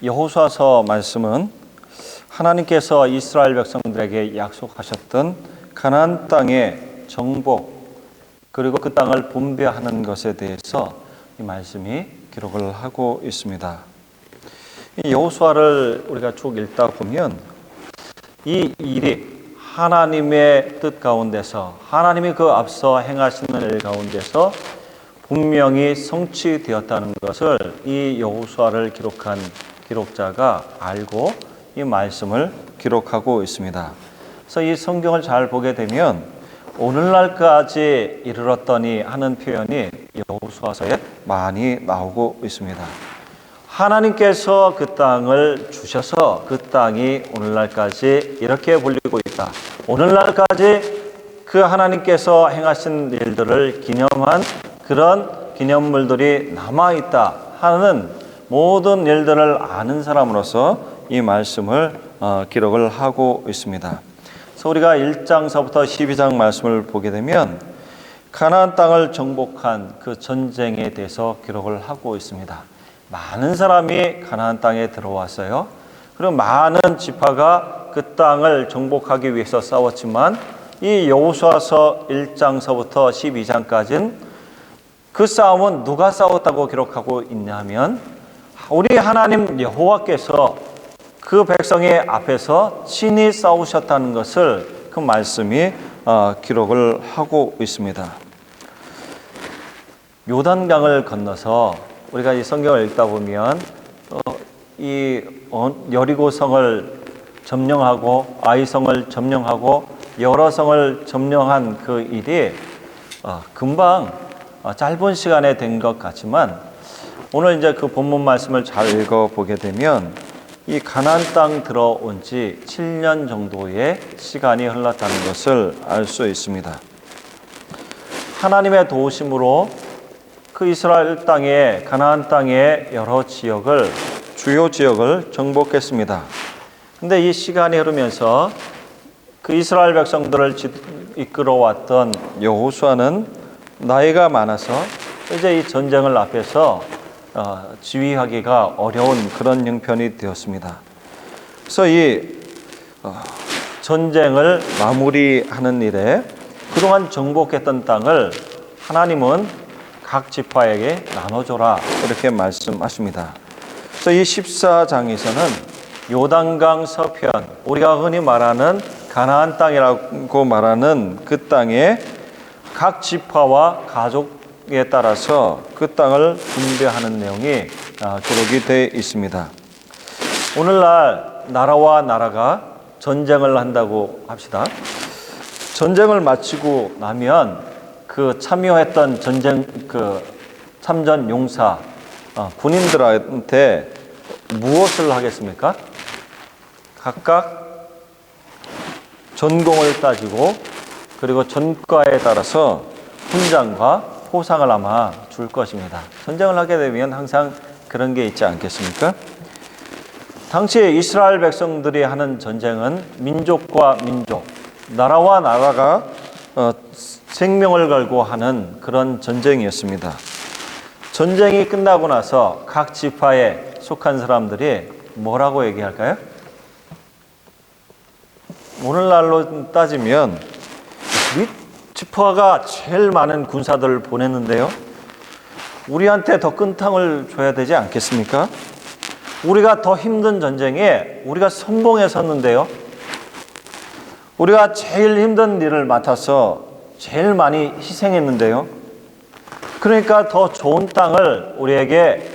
여호수아서 말씀은 하나님께서 이스라엘 백성들에게 약속하셨던 가나안 땅의 정복, 그리고 그 땅을 분배하는 것에 대해서 이 말씀이 기록을 하고 있습니다. 이 여호수아를 우리가 쭉 읽다 보면 이 일이 하나님의 뜻 가운데서, 하나님이 그 앞서 행하시는 일 가운데서 분명히 성취되었다는 것을 이 여호수아를 기록한 기록자가 알고 이 말씀을 기록하고 있습니다. 그래서 이 성경을 잘 보게 되면 오늘날까지 이르렀더니 하는 표현이 여호수아서에 많이 나오고 있습니다. 하나님께서 그 땅을 주셔서 그 땅이 오늘날까지 이렇게 불리고 있다. 오늘날까지 그 하나님께서 행하신 일들을 기념한 그런 기념물들이 남아있다 하는 모든 일들을 아는 사람으로서 이 말씀을 기록을 하고 있습니다. 그래서 우리가 1장서부터 12장 말씀을 보게 되면 가나안 땅을 정복한 그 전쟁에 대해서 기록을 하고 있습니다. 많은 사람이 가나안 땅에 들어왔어요. 그리고 많은 지파가 그 땅을 정복하기 위해서 싸웠지만 이 여호수아서 1장서부터 12장까지는 그 싸움은 누가 싸웠다고 기록하고 있냐면 우리 하나님 여호와께서 그 백성의 앞에서 친히 싸우셨다는 것을 그 말씀이 기록을 하고 있습니다. 요단강을 건너서 우리가 이 성경을 읽다 보면 이 여리고성을 점령하고 아이성을 점령하고 여러 성을 점령한 그 일이 금방 짧은 시간에 된 것 같지만 오늘 이제 그 본문 말씀을 잘 읽어보게 되면 이 가나안 땅 들어온 지 7년 정도의 시간이 흘렀다는 것을 알 수 있습니다. 하나님의 도우심으로 그 이스라엘 땅에 가나안 땅의 여러 지역을 주요 지역을 정복했습니다. 근데 이 시간이 흐르면서 그 이스라엘 백성들을 이끌어왔던 여호수아는 나이가 많아서 이제 이 전쟁을 앞에서 지휘하기가 어려운 그런 형편이 되었습니다. 그래서 이 전쟁을 마무리하는 일에 그동안 정복했던 땅을 하나님은 각 지파에게 나눠줘라 이렇게 말씀하십니다. 그래서 이 14장에서는 요단강 서편, 우리가 흔히 말하는 가나안 땅이라고 말하는 그 땅에 각 지파와 가족에 따라서 그 땅을 분배하는 내용이 기록이 되어 있습니다. 오늘날 나라와 나라가 전쟁을 한다고 합시다. 전쟁을 마치고 나면 그 참여했던 전쟁 참전 용사 군인들한테 무엇을 하겠습니까? 각각 전공을 따지고 그리고 전과에 따라서 훈장과 포상을 아마 줄 것입니다. 전쟁을 하게 되면 항상 그런 게 있지 않겠습니까? 당시에 이스라엘 백성들이 하는 전쟁은 민족과 민족, 나라와 나라가 생명을 걸고 하는 그런 전쟁이었습니다. 전쟁이 끝나고 나서 각 지파에 속한 사람들이 뭐라고 얘기할까요? 오늘날로 따지면 우리 지파가 제일 많은 군사들을 보냈는데요. 우리한테 더 큰 탕을 줘야 되지 않겠습니까? 우리가 더 힘든 전쟁에 우리가 선봉에 섰는데요. 우리가 제일 힘든 일을 맡아서 제일 많이 희생했는데요. 그러니까 더 좋은 땅을 우리에게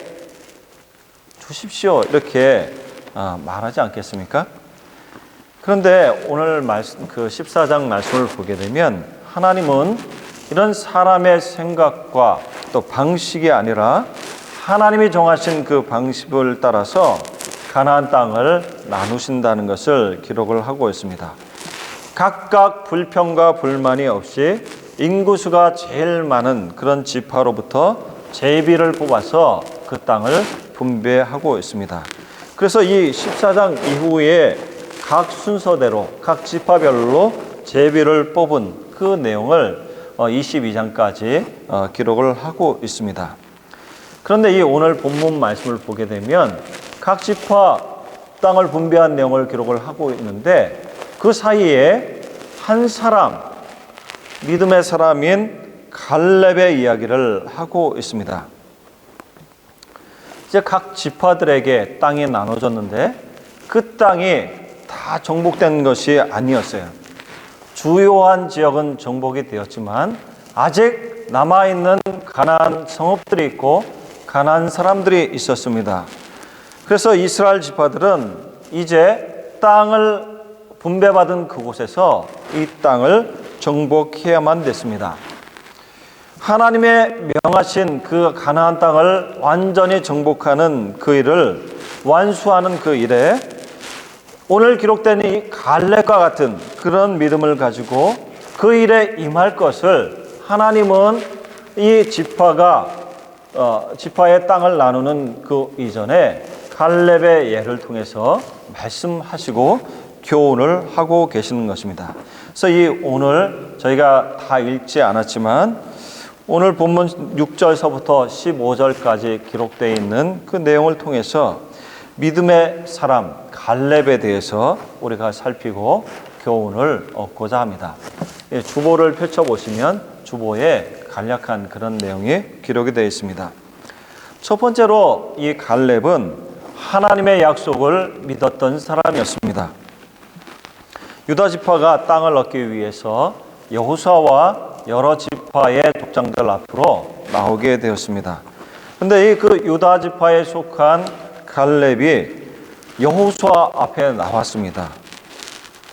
주십시오 이렇게 말하지 않겠습니까? 그런데 오늘 말씀, 그 14장 말씀을 보게 되면 하나님은 이런 사람의 생각과 또 방식이 아니라 하나님이 정하신 그 방식을 따라서 가나안 땅을 나누신다는 것을 기록을 하고 있습니다. 각각 불평과 불만이 없이 인구수가 제일 많은 그런 지파로부터 제비를 뽑아서 그 땅을 분배하고 있습니다. 그래서 이 14장 이후에 각 순서대로 각 지파별로 제비를 뽑은 그 내용을 22장까지 기록을 하고 있습니다. 그런데 이 오늘 본문 말씀을 보게 되면 각 지파 땅을 분배한 내용을 기록을 하고 있는데 그 사이에 한 사람, 믿음의 사람인 갈렙의 이야기를 하고 있습니다. 이제 각 지파들에게 땅이 나눠졌는데 그 땅이 다 정복된 것이 아니었어요. 주요한 지역은 정복이 되었지만 아직 남아있는 가나안 성읍들이 있고 가나안 사람들이 있었습니다. 그래서 이스라엘 지파들은 이제 땅을 분배받은 그곳에서 이 땅을 정복해야만 됐습니다. 하나님의 명하신 그 가나안 땅을 완전히 정복하는 그 일을 완수하는 그 일에 오늘 기록된 이 갈렙과 같은 그런 믿음을 가지고 그 일에 임할 것을 하나님은 이 지파의 땅을 나누는 그 이전에 갈렙의 예를 통해서 말씀하시고 교훈을 하고 계시는 것입니다. 그래서 오늘 저희가 다 읽지 않았지만 오늘 본문 6절서부터 15절까지 기록되어 있는 그 내용을 통해서 믿음의 사람 갈렙에 대해서 우리가 살피고 교훈을 얻고자 합니다. 주보를 펼쳐보시면 주보에 간략한 그런 내용이 기록이 되어 있습니다. 첫 번째로 이 갈렙은 하나님의 약속을 믿었던 사람이었습니다. 유다 지파가 땅을 얻기 위해서 여호수아와 여러 지파의 족장들 앞으로 나오게 되었습니다. 그런데 그 유다 지파에 속한 갈렙이 여호수아 앞에 나왔습니다.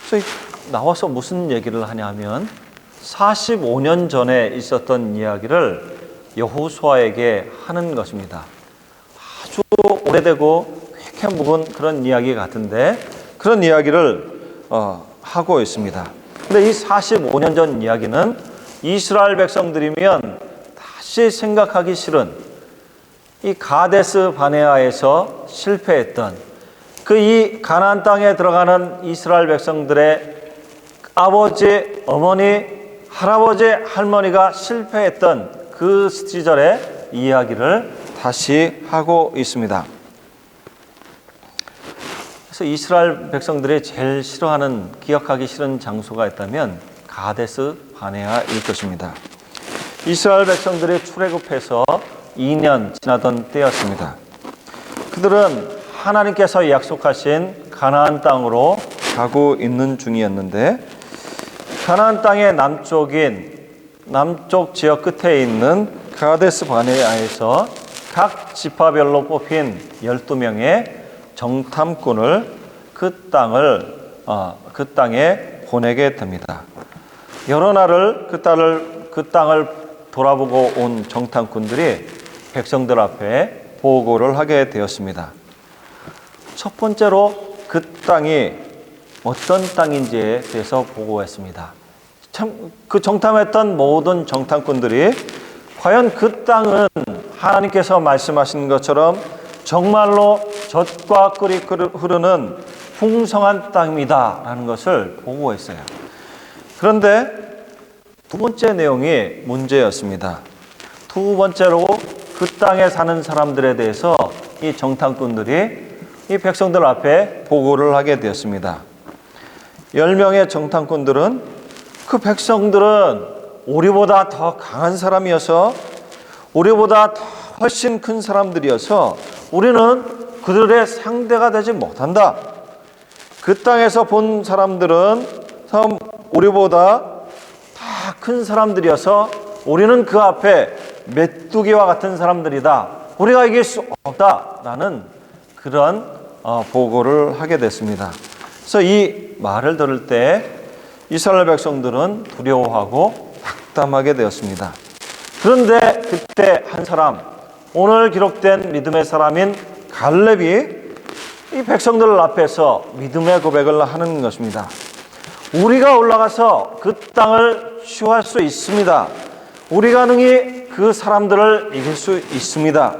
그래서 나와서 무슨 얘기를 하냐면 45년 전에 있었던 이야기를 여호수아에게 하는 것입니다. 아주 오래되고 꽤 묵은 그런 이야기 같은데 그런 이야기를 하고 있습니다. 근데 이 45년 전 이야기는 이스라엘 백성들이면 다시 생각하기 싫은 이 가데스 바네아에서 실패했던 그 이 가나안 땅에 들어가는 이스라엘 백성들의 아버지, 어머니, 할아버지, 할머니가 실패했던 그 시절의 이야기를 다시 하고 있습니다. 그래서 이스라엘 백성들이 제일 싫어하는, 기억하기 싫은 장소가 있다면 가데스 바네아일 것입니다. 이스라엘 백성들이 출애굽해서 2년 지나던 때였습니다. 그들은 하나님께서 약속하신 가나안 땅으로 가고 있는 중이었는데 가나안 땅의 남쪽 지역 끝에 있는 가데스 바네아에서 각 지파별로 뽑힌 12명의 정탐꾼을 그 땅에 보내게 됩니다. 여러 날을 그 땅을 돌아보고 온 정탐꾼들이 백성들 앞에 보고를 하게 되었습니다. 첫 번째로 그 땅이 어떤 땅인지에 대해서 보고했습니다. 그 정탐했던 모든 정탐꾼들이 과연 그 땅은 하나님께서 말씀하신 것처럼 정말로 젖과 꿀이 흐르는 풍성한 땅입니다 라는 것을 보고했어요. 그런데 두 번째 내용이 문제였습니다. 두 번째로 그 땅에 사는 사람들에 대해서 이 정탐꾼들이 이 백성들 앞에 보고를 하게 되었습니다. 10명의 정탐꾼들은 그 백성들은 우리보다 더 강한 사람이어서 우리보다 더 훨씬 큰 사람들이어서 우리는 그들의 상대가 되지 못한다. 그 땅에서 본 사람들은 우리보다 다 큰 사람들이어서 우리는 그 앞에 메뚜기와 같은 사람들이다. 우리가 이길 수 없다라는 그런 보고를 하게 됐습니다. 그래서 이 말을 들을 때 이스라엘 백성들은 두려워하고 낙담하게 되었습니다. 그런데 그때 한 사람, 오늘 기록된 믿음의 사람인 갈렙이 이 백성들 앞에서 믿음의 고백을 하는 것입니다. 우리가 올라가서 그 땅을 취할 수 있습니다. 우리가 능히 그 사람들을 이길 수 있습니다.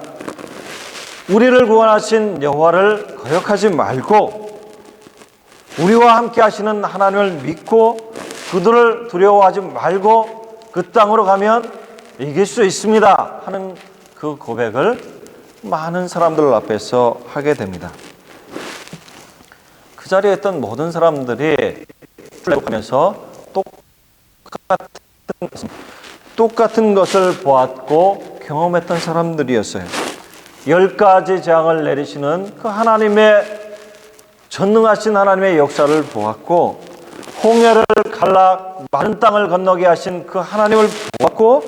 우리를 구원하신 여호와를 거역하지 말고 우리와 함께 하시는 하나님을 믿고 그들을 두려워하지 말고 그 땅으로 가면 이길 수 있습니다 하는 그 고백을 많은 사람들 앞에서 하게 됩니다. 그 자리에 있던 모든 사람들이 하면서 똑같은 것을 보았고 경험했던 사람들이었어요. 10가지 재앙을 내리시는 그 하나님의 전능하신 하나님의 역사를 보았고, 홍해를 갈라 마른 땅을 건너게 하신 그 하나님을 보았고,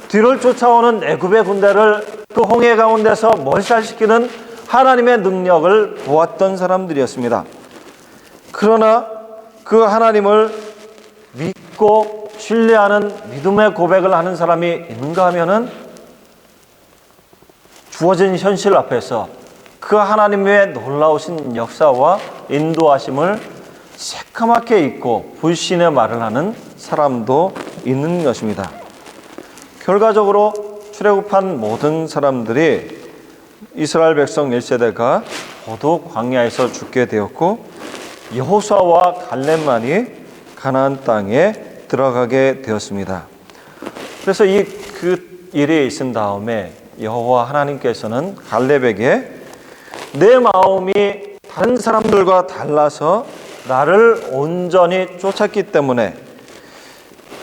뒤를 쫓아오는 애굽의 군대를 그 홍해 가운데서 몰살시키는 하나님의 능력을 보았던 사람들이었습니다. 그러나 그 하나님을 믿고 신뢰하는 믿음의 고백을 하는 사람이 있는가 하면은 주어진 현실 앞에서 그 하나님의 놀라우신 역사와 인도하심을 새까맣게 잊고 불신의 말을 하는 사람도 있는 것입니다. 결과적으로 출애굽한 모든 사람들이 이스라엘 백성 1세대가 모두 광야에서 죽게 되었고, 여호수아와 갈렙만이 가나안 땅에 들어가게 되었습니다. 그래서 그 일이 있은 다음에 여호와 하나님께서는 갈렙에게 내 마음이 다른 사람들과 달라서 나를 온전히 쫓았기 때문에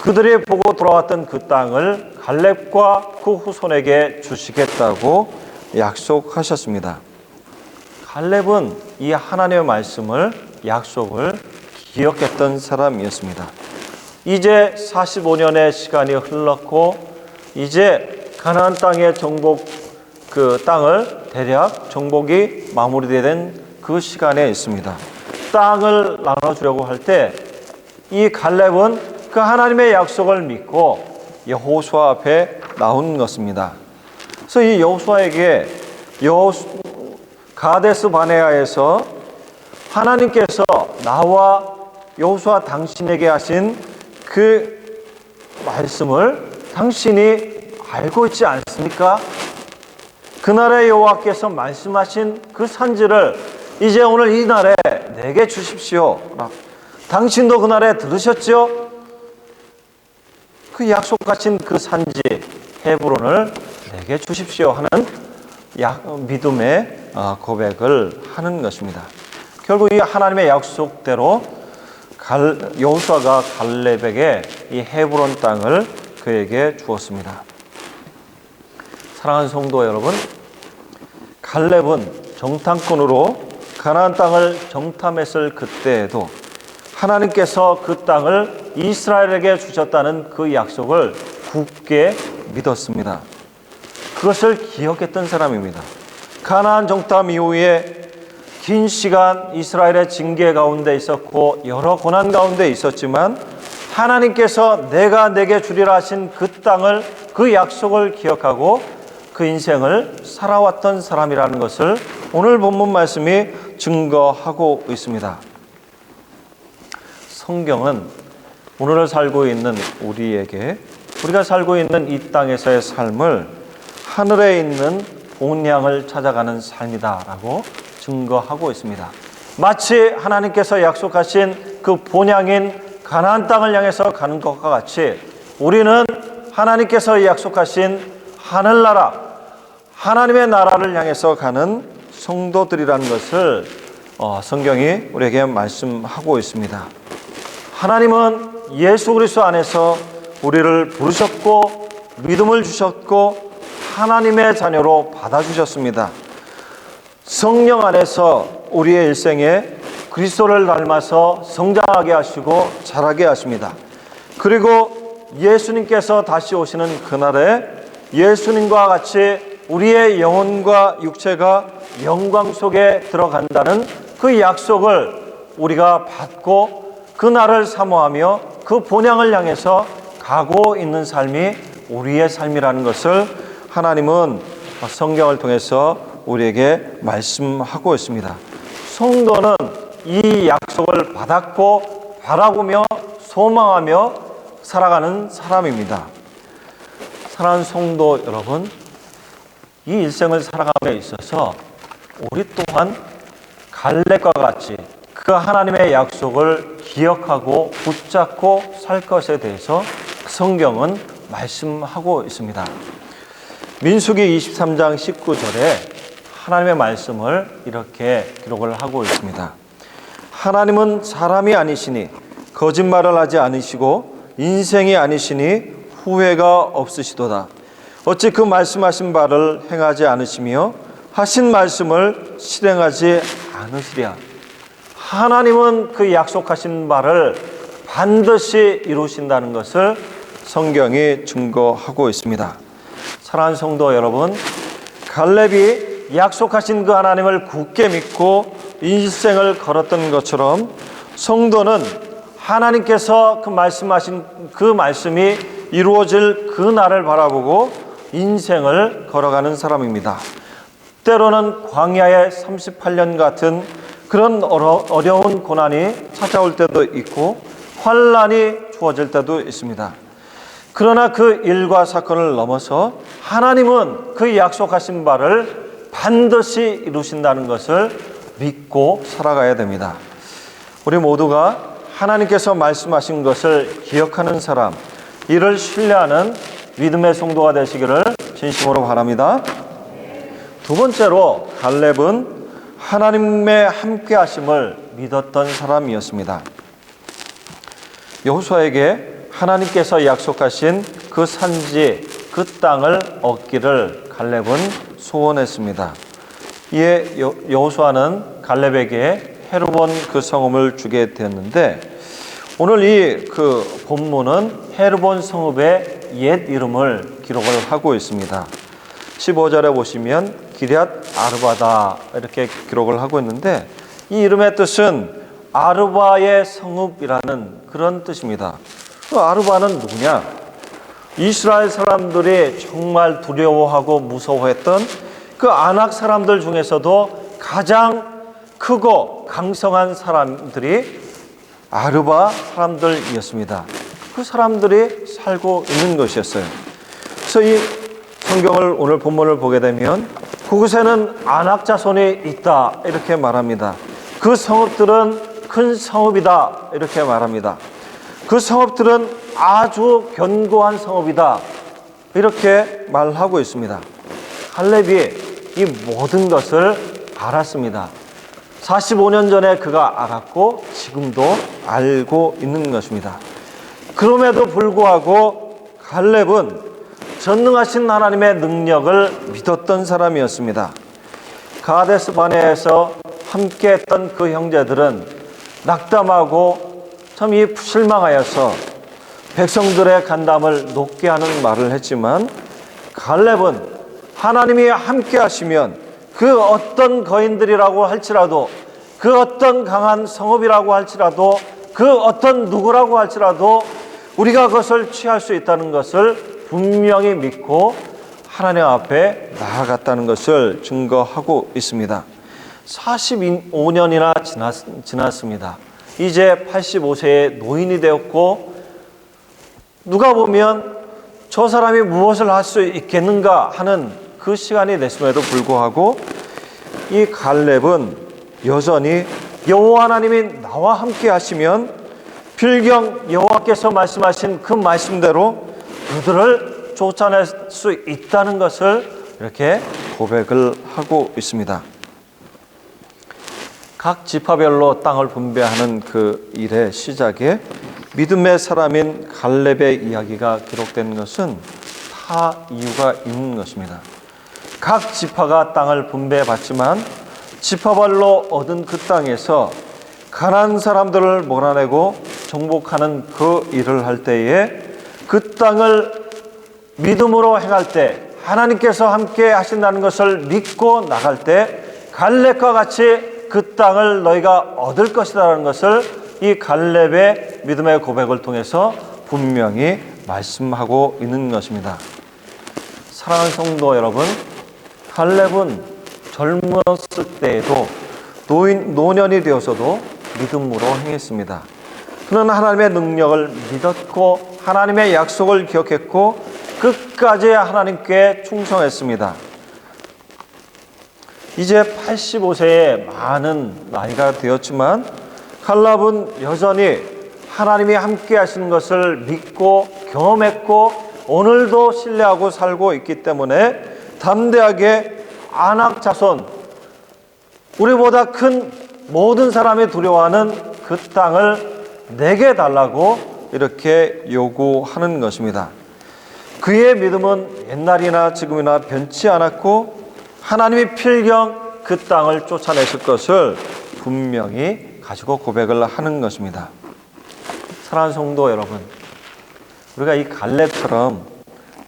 그들이 보고 돌아왔던 그 땅을 갈렙과 그 후손에게 주시겠다고 약속하셨습니다. 갈렙은 이 하나님의 말씀을, 약속을 기억했던 사람이었습니다. 이제 45년의 시간이 흘렀고, 이제 가나안 땅의 정복, 그 땅을 대략 정복이 마무리된 그 시간에 있습니다. 땅을 나눠주려고 할 때 이 갈렙은 그 하나님의 약속을 믿고 여호수아 앞에 나온 것입니다. 그래서 이 여호수아에게 가데스 바네아에서 하나님께서 나와 여호수아 당신에게 하신 그 말씀을 당신이 알고 있지 않습니까? 그날의 여호와께서 말씀하신 그 산지를 이제 오늘 이 날에 내게 주십시오. 당신도 그날에 들으셨죠? 그 약속하신 그 산지 헤브론을 내게 주십시오 하는 믿음의 고백을 하는 것입니다. 결국 이 하나님의 약속대로 여호수아가 갈렙에게 이 헤브론 땅을 그에게 주었습니다. 사랑하는 성도 여러분, 갈렙은 정탐꾼으로 가나안 땅을 정탐했을 그때에도 하나님께서 그 땅을 이스라엘에게 주셨다는 그 약속을 굳게 믿었습니다. 그것을 기억했던 사람입니다. 가나안 정탐 이후에 긴 시간 이스라엘의 징계 가운데 있었고 여러 고난 가운데 있었지만 하나님께서 내가 내게 주리라 하신 그 땅을, 그 약속을 기억하고 그 인생을 살아왔던 사람이라는 것을 오늘 본문 말씀이 증거하고 있습니다. 성경은 오늘을 살고 있는 우리에게, 우리가 살고 있는 이 땅에서의 삶을 하늘에 있는 본향을 찾아가는 삶이다라고 증거하고 있습니다. 마치 하나님께서 약속하신 그 본향인 가나안 땅을 향해서 가는 것과 같이 우리는 하나님께서 약속하신 하늘나라, 하나님의 나라를 향해서 가는 성도들이라는 것을 성경이 우리에게 말씀하고 있습니다. 하나님은 예수 그리스도 안에서 우리를 부르셨고 믿음을 주셨고 하나님의 자녀로 받아주셨습니다. 성령 안에서 우리의 일생에 그리스도를 닮아서 성장하게 하시고 자라게 하십니다. 그리고 예수님께서 다시 오시는 그날에 예수님과 같이 우리의 영혼과 육체가 영광 속에 들어간다는 그 약속을 우리가 받고 그날을 사모하며 그 본향을 향해서 가고 있는 삶이 우리의 삶이라는 것을 하나님은 성경을 통해서 우리에게 말씀하고 있습니다. 성도는 이 약속을 받았고 바라보며 소망하며 살아가는 사람입니다. 사랑하는 성도 여러분, 이 일생을 살아감에 있어서 우리 또한 갈렙과 같이 그 하나님의 약속을 기억하고 붙잡고 살 것에 대해서 성경은 말씀하고 있습니다. 민수기 23장 19절에 하나님의 말씀을 이렇게 기록을 하고 있습니다. 하나님은 사람이 아니시니 거짓말을 하지 않으시고 인생이 아니시니 후회가 없으시도다. 어찌 그 말씀하신 바를 행하지 않으시며 하신 말씀을 실행하지 않으시랴. 하나님은 그 약속하신 바를 반드시 이루신다는 것을 성경이 증거하고 있습니다. 사랑하는 성도 여러분, 갈렙이 약속하신 그 하나님을 굳게 믿고 인생을 걸었던 것처럼 성도는 하나님께서 그 말씀하신 그 말씀이 이루어질 그 날을 바라보고 인생을 걸어가는 사람입니다. 때로는 광야의 38년 같은 그런 어려운 고난이 찾아올 때도 있고 환난이 주어질 때도 있습니다. 그러나 그 일과 사건을 넘어서 하나님은 그 약속하신 바를 반드시 이루신다는 것을 믿고 살아가야 됩니다. 우리 모두가 하나님께서 말씀하신 것을 기억하는 사람, 이를 신뢰하는 믿음의 성도가 되시기를 진심으로 바랍니다. 두 번째로 갈렙은 하나님의 함께하심을 믿었던 사람이었습니다. 여호수아에게 하나님께서 약속하신 그 산지, 그 땅을 얻기를 갈렙은 소원했습니다. 이에 여호수아는 갈렙에게 헤르본 그 성읍을 주게 되었는데, 오늘 이 그 본문은 헤르본 성읍의 옛 이름을 기록을 하고 있습니다. 15절에 보시면 기럇 아르바다 이렇게 기록을 하고 있는데, 이 이름의 뜻은 아르바의 성읍이라는 그런 뜻입니다. 그 아르바는 누구냐? 이스라엘 사람들이 정말 두려워하고 무서워했던 그 아낙 사람들 중에서도 가장 크고 강성한 사람들이 아르바 사람들이었습니다. 그 사람들이 살고 있는 것이었어요. 그래서 이 성경을 오늘 본문을 보게 되면 그곳에는 아낙 자손이 있다 이렇게 말합니다. 그 성읍들은 큰 성읍이다 이렇게 말합니다. 그 성읍들은 아주 견고한 성읍이다 이렇게 말하고 있습니다. 갈렙이 이 모든 것을 알았습니다. 45년 전에 그가 알았고 지금도 알고 있는 것입니다. 그럼에도 불구하고 갈렙은 전능하신 하나님의 능력을 믿었던 사람이었습니다. 가데스 바네에서 함께했던 그 형제들은 낙담하고 참 실망하여서 백성들의 간담을 높게 하는 말을 했지만, 갈렙은 하나님이 함께 하시면 그 어떤 거인들이라고 할지라도, 그 어떤 강한 성읍이라고 할지라도, 그 어떤 누구라고 할지라도 우리가 그것을 취할 수 있다는 것을 분명히 믿고 하나님 앞에 나아갔다는 것을 증거하고 있습니다. 45년이나 지났습니다. 이제 85세의 노인이 되었고, 누가 보면 저 사람이 무엇을 할 수 있겠는가 하는 그 시간이 됐음에도 불구하고 이 갈렙은 여전히 여호와 하나님이 나와 함께 하시면 필경 여호와께서 말씀하신 그 말씀대로 그들을 쫓아낼 수 있다는 것을 이렇게 고백을 하고 있습니다. 각 지파별로 땅을 분배하는 그 일의 시작에 믿음의 사람인 갈렙의 이야기가 기록된 것은 다 이유가 있는 것입니다. 각 지파가 땅을 분배받지만 지파별로 얻은 그 땅에서 가난한 사람들을 몰아내고 정복하는 그 일을 할 때에 그 땅을 믿음으로 행할 때 하나님께서 함께 하신다는 것을 믿고 나갈 때 갈렙과 같이 그 땅을 너희가 얻을 것이라는 것을 이 갈렙의 믿음의 고백을 통해서 분명히 말씀하고 있는 것입니다. 사랑하는 성도 여러분, 갈렙은 젊었을 때에도 노년이 되어서도 믿음으로 행했습니다. 그는 하나님의 능력을 믿었고 하나님의 약속을 기억했고 끝까지 하나님께 충성했습니다. 이제 85세의 많은 나이가 되었지만 갈렙은 여전히 하나님이 함께 하시는 것을 믿고 경험했고 오늘도 신뢰하고 살고 있기 때문에 담대하게 아낙 자손, 우리보다 큰 모든 사람이 두려워하는 그 땅을 내게 달라고 이렇게 요구하는 것입니다. 그의 믿음은 옛날이나 지금이나 변치 않았고 하나님이 필경 그 땅을 쫓아내실 것을 분명히 가지고 고백을 하는 것입니다. 사랑하는 성도 여러분, 우리가 이 갈렙처럼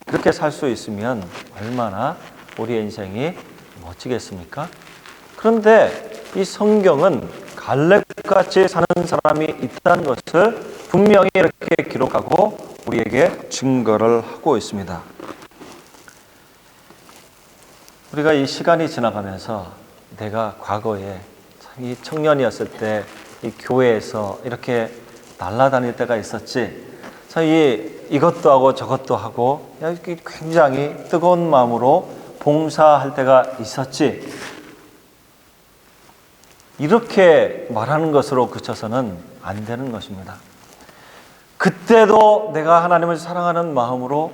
그렇게 살 수 있으면 얼마나 우리의 인생이 멋지겠습니까? 그런데 이 성경은 갈렙같이 사는 사람이 있다는 것을 분명히 이렇게 기록하고 우리에게 증거를 하고 있습니다. 우리가 이 시간이 지나가면서 내가 과거에 이 청년이었을 때 이 교회에서 이렇게 날아다닐 때가 있었지. 이것도 하고 저것도 하고 굉장히 뜨거운 마음으로 봉사할 때가 있었지. 이렇게 말하는 것으로 그쳐서는 안 되는 것입니다. 그때도 내가 하나님을 사랑하는 마음으로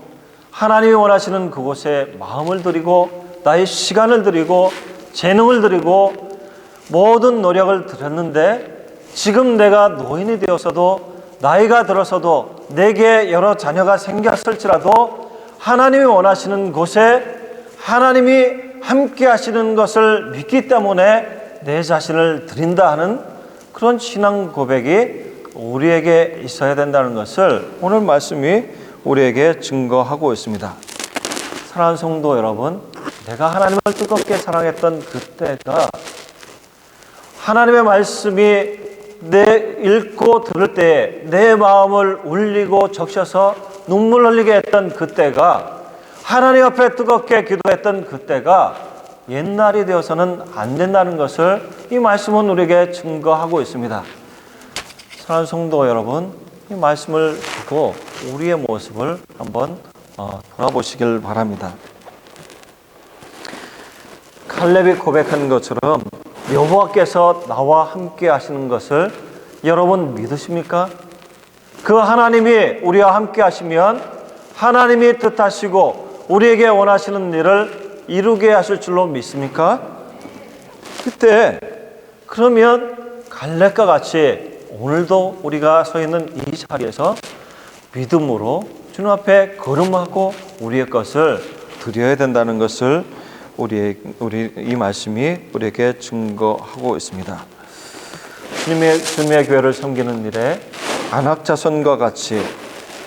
하나님이 원하시는 그곳에 마음을 들이고 나의 시간을 들이고 재능을 들이고 모든 노력을 들였는데 지금 내가 노인이 되어서도 나이가 들어서도 내게 여러 자녀가 생겼을지라도 하나님이 원하시는 곳에 하나님이 함께 하시는 것을 믿기 때문에 내 자신을 드린다 하는 그런 신앙 고백이 우리에게 있어야 된다는 것을 오늘 말씀이 우리에게 증거하고 있습니다. 사랑하는 성도 여러분, 내가 하나님을 뜨겁게 사랑했던 그때가 하나님의 말씀이 내 읽고 들을 때 내 마음을 울리고 적셔서 눈물 흘리게 했던 그때가 하나님 앞에 뜨겁게 기도했던 그때가 옛날이 되어서는 안 된다는 것을 이 말씀은 우리에게 증거하고 있습니다. 사랑하는 성도 여러분, 이 말씀을 보고 우리의 모습을 한번 돌아보시길 바랍니다. 갈렙이 고백한 것처럼 여호와께서 나와 함께 하시는 것을 여러분 믿으십니까? 그 하나님이 우리와 함께 하시면 하나님이 뜻하시고 우리에게 원하시는 일을 이루게 하실 줄로 믿습니까? 그때 그러면 갈렙과 같이 오늘도 우리가 서 있는 이 자리에서 믿음으로 주님 앞에 걸음하고 우리의 것을 드려야 된다는 것을 우리 이 말씀이 우리에게 증거하고 있습니다. 주님의 교회를 섬기는 일에 안악 자손과 같이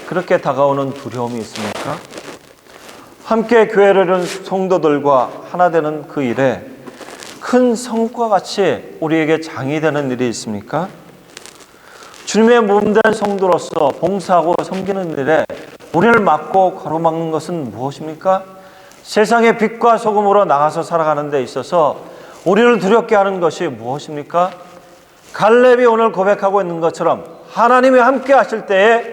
그렇게 다가오는 두려움이 있습니까? 함께 교회를 이룬 성도들과 하나 되는 그 일에 큰 성과 같이 우리에게 장이 되는 일이 있습니까? 주님의 몸된 성도로서 봉사하고 섬기는 일에 우리를 막고 가로막는 것은 무엇입니까? 세상의 빛과 소금으로 나가서 살아가는 데 있어서 우리를 두렵게 하는 것이 무엇입니까? 갈렙이 오늘 고백하고 있는 것처럼 하나님이 함께 하실 때에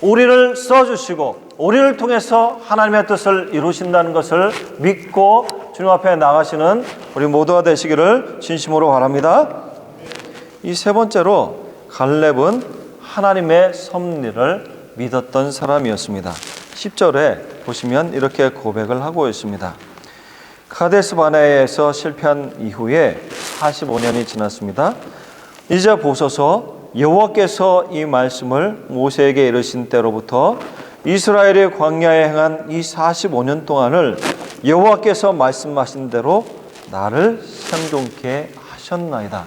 우리를 써주시고 우리를 통해서 하나님의 뜻을 이루신다는 것을 믿고 주님 앞에 나가시는 우리 모두가 되시기를 진심으로 바랍니다. 이 세 번째로 갈렙은 하나님의 섭리를 믿었던 사람이었습니다. 10절에 보시면 이렇게 고백을 하고 있습니다. 카데스 바네아에서 실패한 이후에 45년이 지났습니다. 이제 보소서, 여호와께서 이 말씀을 모세에게 이르신 때로부터 이스라엘의 광야에 행한 이 45년 동안을 여호와께서 말씀하신 대로 나를 생존케 하셨나이다.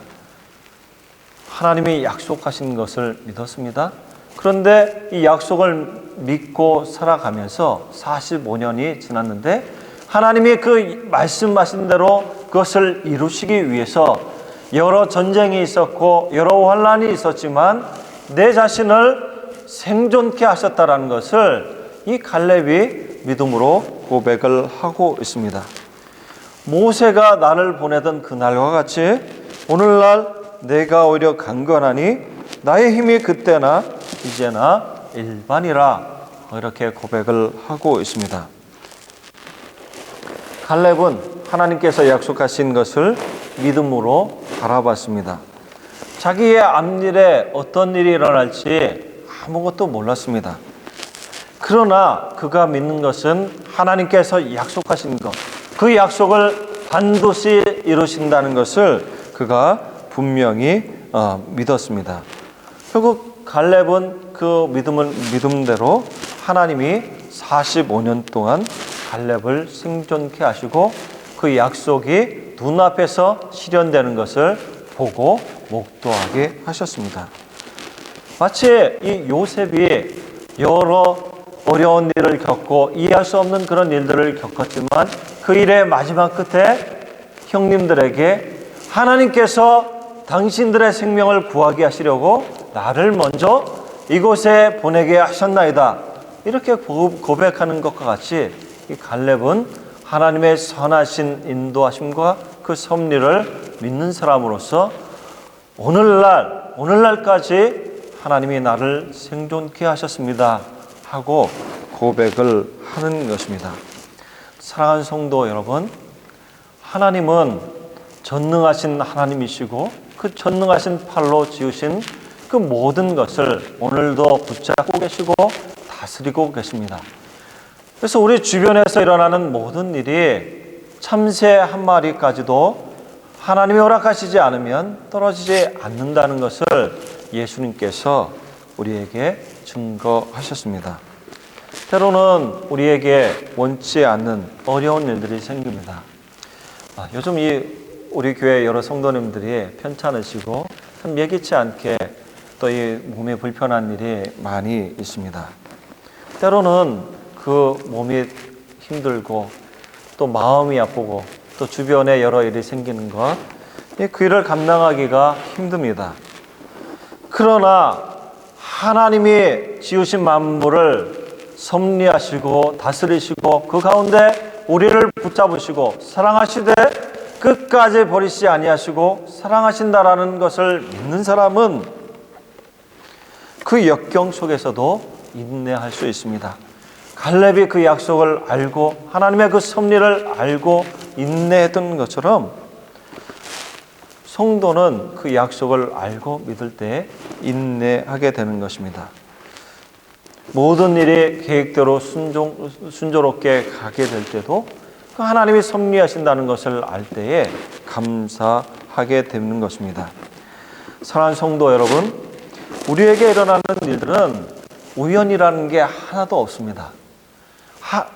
하나님이 약속하신 것을 믿었습니다. 그런데 이 약속을 믿고 살아가면서 45년이 지났는데 하나님이 그 말씀하신 대로 그것을 이루시기 위해서 여러 전쟁이 있었고 여러 환난이 있었지만 내 자신을 생존케 하셨다라는 것을 이 갈렙이 믿음으로 고백을 하고 있습니다. 모세가 나를 보내던 그날과 같이 오늘날 내가 오히려 강건하니 나의 힘이 그때나 이제나 일반이라 이렇게 고백을 하고 있습니다. 갈렙은 하나님께서 약속하신 것을 믿음으로 바라봤습니다. 자기의 앞일에 어떤 일이 일어날지 아무것도 몰랐습니다. 그러나 그가 믿는 것은 하나님께서 약속하신 것, 그 약속을 반드시 이루신다는 것을 그가 분명히 믿었습니다. 결국 갈렙은 그 믿음대로 하나님이 45년 동안 갈렙을 생존케 하시고 그 약속이 눈앞에서 실현되는 것을 보고 목도하게 하셨습니다. 마치 이 요셉이 여러 어려운 일을 겪고 이해할 수 없는 그런 일들을 겪었지만 그 일의 마지막 끝에 형님들에게 하나님께서 당신들의 생명을 구하게 하시려고 나를 먼저 이곳에 보내게 하셨나이다. 이렇게 고백하는 것과 같이 이 갈렙은 하나님의 선하신 인도하심과 그 섭리를 믿는 사람으로서 오늘날까지 하나님이 나를 생존케 하셨습니다 하고 고백을 하는 것입니다. 사랑하는 성도 여러분, 하나님은 전능하신 하나님이시고 그 전능하신 팔로 지으신 그 모든 것을 오늘도 붙잡고 계시고 다스리고 계십니다. 그래서 우리 주변에서 일어나는 모든 일이 참새 한 마리까지도 하나님이 허락하시지 않으면 떨어지지 않는다는 것을 예수님께서 우리에게 증거하셨습니다. 때로는 우리에게 원치 않는 어려운 일들이 생깁니다. 요즘 우리 교회 여러 성도님들이 편찮으시고 참 예기치 않게 또 이 몸에 불편한 일이 많이 있습니다. 때로는 그 몸이 힘들고 또 마음이 아프고 또 주변에 여러 일이 생기는 것, 그 일을 감당하기가 힘듭니다. 그러나 하나님이 지으신 만물을 섭리하시고 다스리시고 그 가운데 우리를 붙잡으시고 사랑하시되 끝까지 버리시지 아니하시고 사랑하신다라는 것을 믿는 사람은 그 역경 속에서도 인내할 수 있습니다. 갈렙이 그 약속을 알고 하나님의 그 섭리를 알고 인내했던 것처럼 성도는 그 약속을 알고 믿을 때 인내하게 되는 것입니다. 모든 일이 계획대로 순조롭게 가게 될 때도 그 하나님이 섭리하신다는 것을 알 때에 감사하게 되는 것입니다. 사랑하는 성도 여러분, 우리에게 일어나는 일들은 우연이라는 게 하나도 없습니다.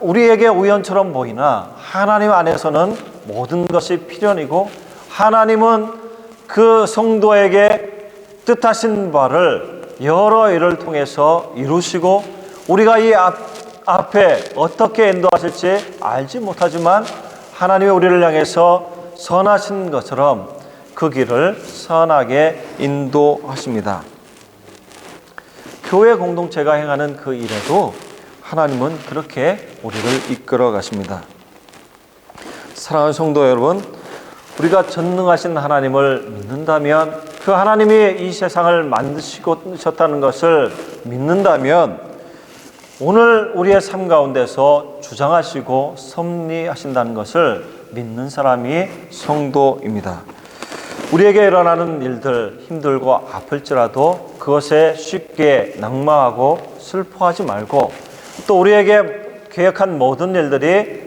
우리에게 우연처럼 보이나 하나님 안에서는 모든 것이 필연이고 하나님은 그 성도에게 뜻하신 바를 여러 일을 통해서 이루시고 우리가 이 앞에 어떻게 인도하실지 알지 못하지만 하나님이 우리를 향해서 선하신 것처럼 그 길을 선하게 인도하십니다. 교회 공동체가 행하는 그 일에도 하나님은 그렇게 우리를 이끌어 가십니다. 사랑하는 성도 여러분, 우리가 전능하신 하나님을 믿는다면 그 하나님이 이 세상을 만드셨다는 것을 믿는다면 오늘 우리의 삶 가운데서 주장하시고 섭리하신다는 것을 믿는 사람이 성도입니다. 우리에게 일어나는 일들 힘들고 아플지라도 그것에 쉽게 낙망하고 슬퍼하지 말고 또 우리에게 계획한 모든 일들이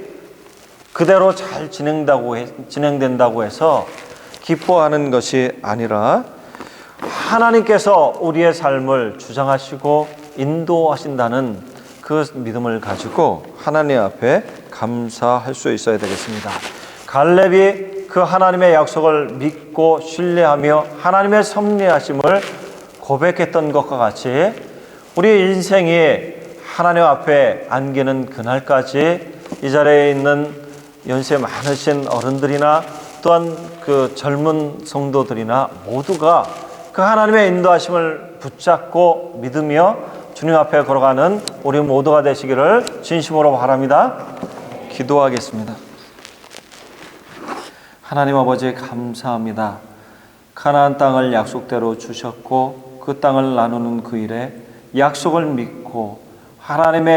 그대로 잘 진행된다고 해서 기뻐하는 것이 아니라 하나님께서 우리의 삶을 주장하시고 인도하신다는 그 믿음을 가지고 하나님 앞에 감사할 수 있어야 되겠습니다. 갈렙이 그 하나님의 약속을 믿고 신뢰하며 하나님의 섭리하심을 고백했던 것과 같이 우리 인생이 하나님 앞에 안기는 그날까지 이 자리에 있는 연세 많으신 어른들이나 또한 그 젊은 성도들이나 모두가 그 하나님의 인도하심을 붙잡고 믿으며 주님 앞에 걸어가는 우리 모두가 되시기를 진심으로 바랍니다. 기도하겠습니다. 하나님 아버지 감사합니다. 가나안 땅을 약속대로 주셨고 그 땅을 나누는 그 일에 약속을 믿고 하나님의